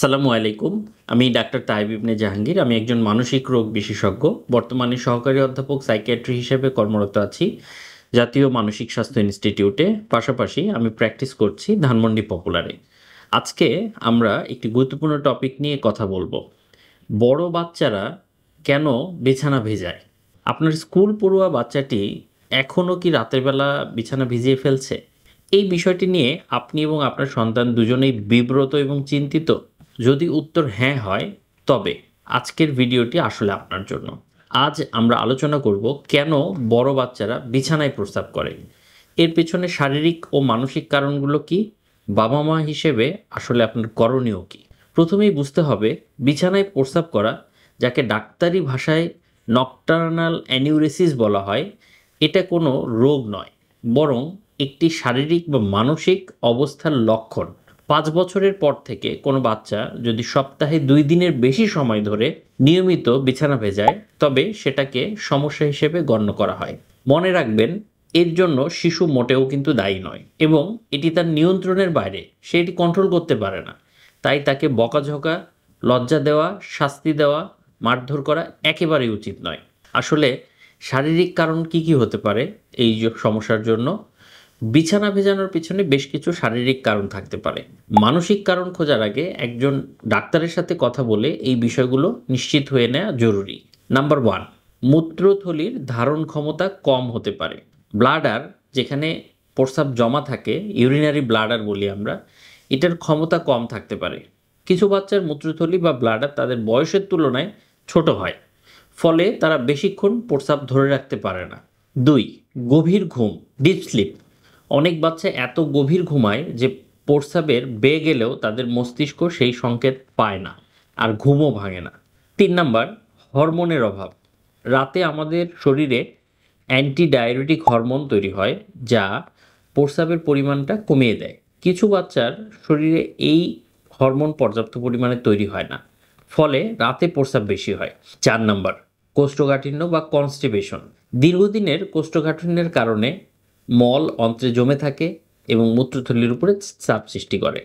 আসসালামু আলাইকুম। আমি ডাক্তার তাইব ইবনে জাহাঙ্গীর। আমি একজন মানসিক রোগ বিশেষজ্ঞ। বর্তমানে সহকারী অধ্যাপক সাইকিয়াট্রি হিসেবে কর্মরত আছি জাতীয় মানসিক স্বাস্থ্য ইনস্টিটিউটে। পাশাপাশি আমি প্র্যাকটিস করছি ধানমন্ডি পপুলারে। আজকে আমরা একটি গুরুত্বপূর্ণ টপিক নিয়ে কথা বলবো। বড় বাচ্চারা কেন বিছানা ভেজায়? আপনার স্কুল পড়ুয়া বাচ্চাটি এখনও কি রাতের বেলা বিছানা ভিজিয়ে ফেলছে? এই বিষয়টি নিয়ে আপনি এবং আপনার সন্তান দুজনেই বিব্রত এবং চিন্তিত? যদি উত্তর হ্যাঁ হয়, তবে আজকের ভিডিওটি আসলে আপনার জন্য। আজ আমরা আলোচনা করব কেন বড় বাচ্চারা বিছানায় প্রস্রাব করে, এর পেছনে শারীরিক ও মানসিক কারণগুলো কি, বাবা মা হিসেবে আসলে আপনার করণীয় কি। প্রথমেই বুঝতে হবে, বিছানায় প্রস্রাব করা, যাকে ডাক্তারি ভাষায় নকটার্নাল অ্যানিউরেসিস বলা হয়, এটা কোনো রোগ নয়, বরং একটি শারীরিক বা মানসিক অবস্থার লক্ষণ। 5 বছরের পর থেকে কোনো বাচ্চা যদি সপ্তাহে 2 দিনের বেশি সময় ধরে নিয়মিত বিছানা ভেজায়, তবে সেটাকে সমস্যা হিসেবে গণ্য করা হয়। মনে রাখবেন, এর জন্য শিশু মোটেও কিন্তু দায়ী নয় এবং এটি তার নিয়ন্ত্রণের বাইরে, সে এটি কন্ট্রোল করতে পারে না। তাই তাকে বকাঝকা, লজ্জা দেওয়া, শাস্তি দেওয়া, মারধর করা একেবারেই উচিত নয়। আসলে শারীরিক কারণ কি কি হতে পারে এই সমস্যার জন্য? বিছানা ভেজানোর পিছনে বেশ কিছু শারীরিক কারণ থাকতে পারে। মানসিক কারণ খোঁজার আগে একজন ডাক্তারের সাথে কথা বলে এই বিষয়গুলো নিশ্চিত হয়ে নেওয়া জরুরি। নাম্বার 1, মূত্রথলির ধারণ ক্ষমতা কম হতে পারে। ব্লাডার, যেখানে প্রস্রাব জমা থাকে, ইউরিনারি ব্লাডার বলি আমরা, এটার ক্ষমতা কম থাকতে পারে। কিছু বাচ্চার মূত্রথলি বা ব্লাডার তাদের বয়সের তুলনায় ছোট হয়, ফলে তারা বেশিক্ষণ প্রস্রাব ধরে রাখতে পারে না। 2, গভীর ঘুম, ডিপ স্লিপ। অনেক বাচ্চা এত গভীর ঘুমায় যে প্রস্রাবের বেয়ে গেলেও তাদের মস্তিষ্ক সেই সংকেত পায় না, আর ঘুমও ভাঙে না। 3 নাম্বার, হরমোনের অভাব। রাতে আমাদের শরীরে অ্যান্টিডায়ুরেটিক হরমোন তৈরি হয়, যা প্রস্রাবের পরিমাণটা কমিয়ে দেয়। কিছু বাচ্চার শরীরে এই হরমোন পর্যাপ্ত পরিমাণে তৈরি হয় না, ফলে রাতে প্রস্রাব বেশি হয়। 4 নাম্বার, কোষ্ঠকাঠিন্য বা কনস্টিপেশন। দীর্ঘদিনের কোষ্ঠকাঠিন্যের কারণে মল অন্ত্রে জমে থাকে এবং মূত্রথলির উপরে চাপ সৃষ্টি করে।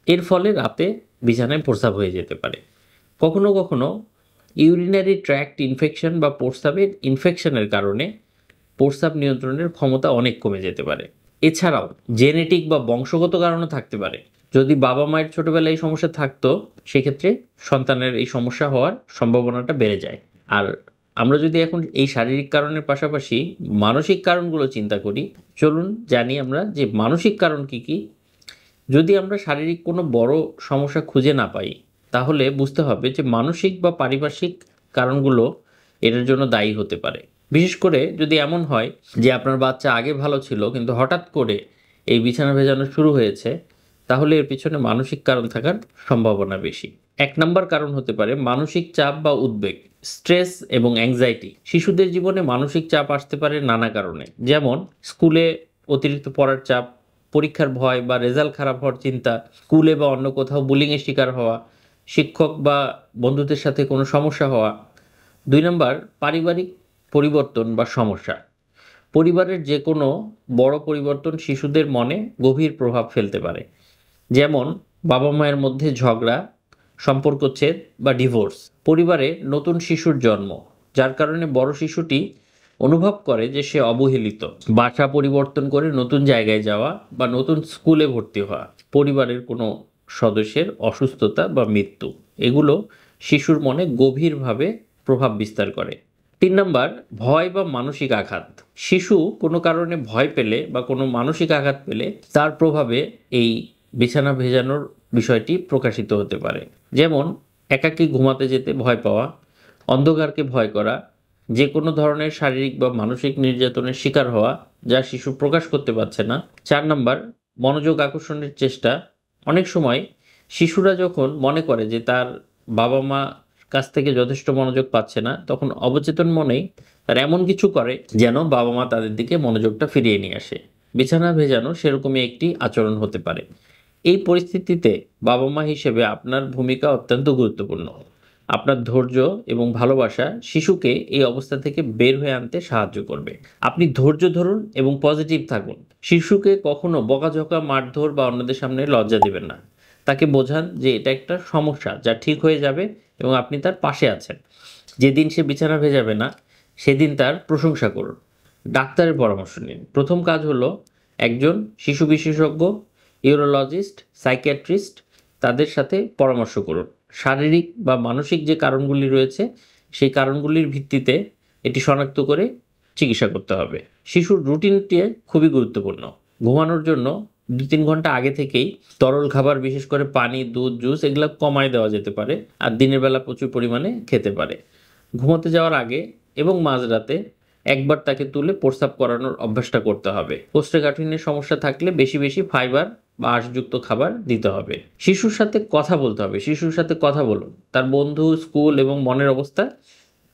এর ফলে রাতে বিছানায় প্রস্রাব হয়ে যেতে পারে। কখনো কখনো ইউরিনারি ট্র্যাক্ট ইনফেকশন বা প্রস্রাবের ইনফেকশনের কারণে প্রস্রাব নিয়ন্ত্রণের ক্ষমতা অনেক কমে যেতে পারে। এছাড়াও জেনেটিক বা বংশগত কারণও থাকতে পারে। যদি বাবা মায়ের ছোটবেলায় এই সমস্যা থাকতো, সেক্ষেত্রে সন্তানের এই সমস্যা হওয়ার সম্ভাবনাটা বেড়ে যায়। আর আমরা যদি এখন এই শারীরিক কারণের পাশাপাশি মানসিক কারণগুলো চিন্তা করি, চলুন জানি আমরা যে মানসিক কারণ কি কি। যদি আমরা শারীরিক কোনো বড় সমস্যা খুঁজে না পাই, তাহলে বুঝতে হবে যে মানসিক বা পারিপার্শ্বিক কারণগুলো এটার জন্য দায়ী হতে পারে। বিশেষ করে যদি এমন হয় যে আপনার বাচ্চা আগে ভালো ছিল কিন্তু হঠাৎ করে এই বিছানা ভেজানো শুরু হয়েছে, তাহলে এর পিছনে মানসিক কারণ থাকার সম্ভাবনা বেশি। 1 নম্বর কারণ হতে পারে মানসিক চাপ বা উদ্বেগ, স্ট্রেস এবং অ্যাংজাইটি। শিশুদের জীবনে মানসিক চাপ আসতে পারে নানা কারণে, যেমন স্কুলে অতিরিক্ত পড়ার চাপ, পরীক্ষার ভয় বা রেজাল্ট খারাপ হওয়ার চিন্তা, স্কুলে বা অন্য কোথাও বুলিংয়ের শিকার হওয়া, শিক্ষক বা বন্ধুদের সাথে কোনো সমস্যা হওয়া। 2 নম্বর, পারিবারিক পরিবর্তন বা সমস্যা। পরিবারের যে কোনো বড় পরিবর্তন শিশুদের মনে গভীর প্রভাব ফেলতে পারে, যেমন বাবা মায়ের মধ্যে ঝগড়া, সম্পর্কচ্ছেদ বা ডিভোর্স। পরিবারে নতুন শিশুর জন্ম, যার কারণে বড় শিশুটি অনুভব করে যে সে অবহেলিত। বাসা পরিবর্তন করে নতুন জায়গায় যাওয়া বা নতুন স্কুলে ভর্তি হওয়া। পরিবারের কোনো সদস্যের অসুস্থতা বা মৃত্যু, এগুলো শিশুর মনে গভীরভাবে প্রভাব বিস্তার করে। 3 নাম্বার, ভয় বা মানসিক আঘাত। শিশু কোনো কারণে ভয় পেলে বা কোনো মানসিক আঘাত পেলে তার প্রভাবে এই বিছানা ভেজানোর বিষয়টি প্রকাশিত হতে পারে, যেমন একাকী ঘুমাতে যেতে ভয় পাওয়া, অন্ধকারকে ভয় করা, যে কোনো ধরনের শারীরিক বা মানসিক নির্যাতনের শিকার হওয়া, যা শিশু প্রকাশ করতে পারছে না। 4 নাম্বার, মনোযোগ আকর্ষণের চেষ্টা। অনেক সময় শিশুরা যখন মনে করে যে তার বাবা মা কাছ থেকে যথেষ্ট মনোযোগ পাচ্ছে না, তখন অবচেতন মনেই তারা এমন কিছু করে যেন বাবা মা তাদের দিকে মনোযোগটা ফিরিয়ে নিয়ে আসে। বিছানা ভেজানো সেরকমই একটি আচরণ হতে পারে। এই পরিস্থিতিতে বাবা মা হিসেবে আপনার ভূমিকা অত্যন্ত গুরুত্বপূর্ণ। আপনার ধৈর্য এবং ভালোবাসা শিশুকে এই অবস্থা থেকে বের হয়ে আনতে সাহায্য করবে। আপনি ধৈর্য ধরুন এবং পজিটিভ থাকুন। শিশুকে কখনো বকাঝকা, মারধর বা অন্যদের সামনে লজ্জা দিবেন না। তাকে বোঝান যে এটা একটা সমস্যা যা ঠিক হয়ে যাবে এবং আপনি তার পাশে আছেন। যেদিন সে বিছানা ভেজাবে না সেদিন তার প্রশংসা করুন। ডাক্তারের পরামর্শ নিন। প্রথম কাজ হলো একজন শিশু বিশেষজ্ঞ, ইউরোলজিস্ট, সাইকিয়াট্রিস্ট তাদের সাথে পরামর্শ করুন। শারীরিক বা মানসিক যে কারণগুলি রয়েছে সেই কারণগুলির ভিত্তিতে এটি শনাক্ত করে চিকিৎসা করতে হবে। শিশুর রুটিনটি খুবই গুরুত্বপূর্ণ। ঘুমানোর জন্য 2-3 ঘন্টা আগে থেকেই তরল খাবার বিশেষ করে পানি, দুধ, জুস এগুলো কমায় দেওয়া যেতে পারে আর দিনের বেলা প্রচুর পরিমাণে খেতে পারে। ঘুমোতে যাওয়ার আগে এবং মাঝরাতে একবার তাকে তুলে প্রস্রাব করানোর অভ্যাসটা করতে হবে। কোষ্ঠকাঠিন্যের সমস্যা থাকলে বেশি বেশি ফাইবার বা আঁশযুক্ত খাবার দিতে হবে। শিশুর সাথে কথা বলতে হবে। শিশুর সাথে কথা বলুন। তার বন্ধু, স্কুল এবং মনের অবস্থা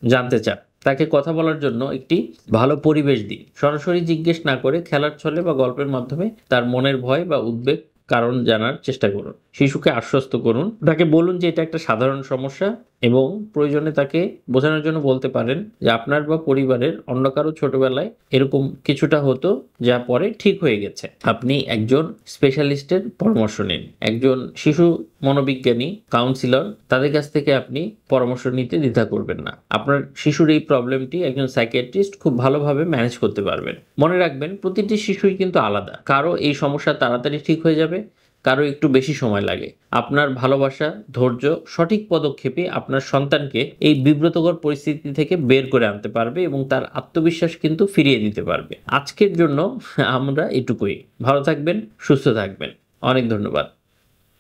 জানতে চান। তাকে কথা বলার জন্য একটি ভালো পরিবেশ দিন। সরাসরি জিজ্ঞেস না করে খেলার ছলে বা গল্পের মাধ্যমে তার মনের ভয় বা উদ্বেগ কারণ জানার চেষ্টা করুন। শিশুকে আশ্বস্ত করুন। তাকে বলুন যে এটা একটা সাধারণ সমস্যা এবং প্রয়োজনে তাকে বোঝানোর জন্য বলতে পারেন যে আপনার বা পরিবারের অন্য কারো ছোটবেলায় এরকম কিছুটা হতো যা পরে ঠিক হয়ে গেছে। আপনি একজন স্পেশালিস্টের পরামর্শ নিন। একজন শিশু মনোবিজ্ঞানী, কাউন্সিলর তাদের কাছ থেকে আপনি পরামর্শ নিতে দ্বিধা করবেন না। আপনার শিশুর এই প্রবলেমটি একজন সাইকিয়াট্রিস্ট খুব ভালোভাবে ম্যানেজ করতে পারবেন। মনে রাখবেন প্রতিটি শিশুই কিন্তু আলাদা। কারো এই সমস্যা তাড়াতাড়ি ঠিক হয়ে যাবে, কারো একটু বেশি সময় লাগে। আপনার ভালোবাসা, ধৈর্য, সঠিক পদক্ষেপে আপনার সন্তানকে এই বিব্রতকর পরিস্থিতি থেকে বের করে আনতে পারবে এবং তার আত্মবিশ্বাস কিন্তু ফিরিয়ে দিতে পারবে। আজকের জন্য আমরা এটুকুই। ভালো থাকবেন, সুস্থ থাকবেন। অনেক ধন্যবাদ।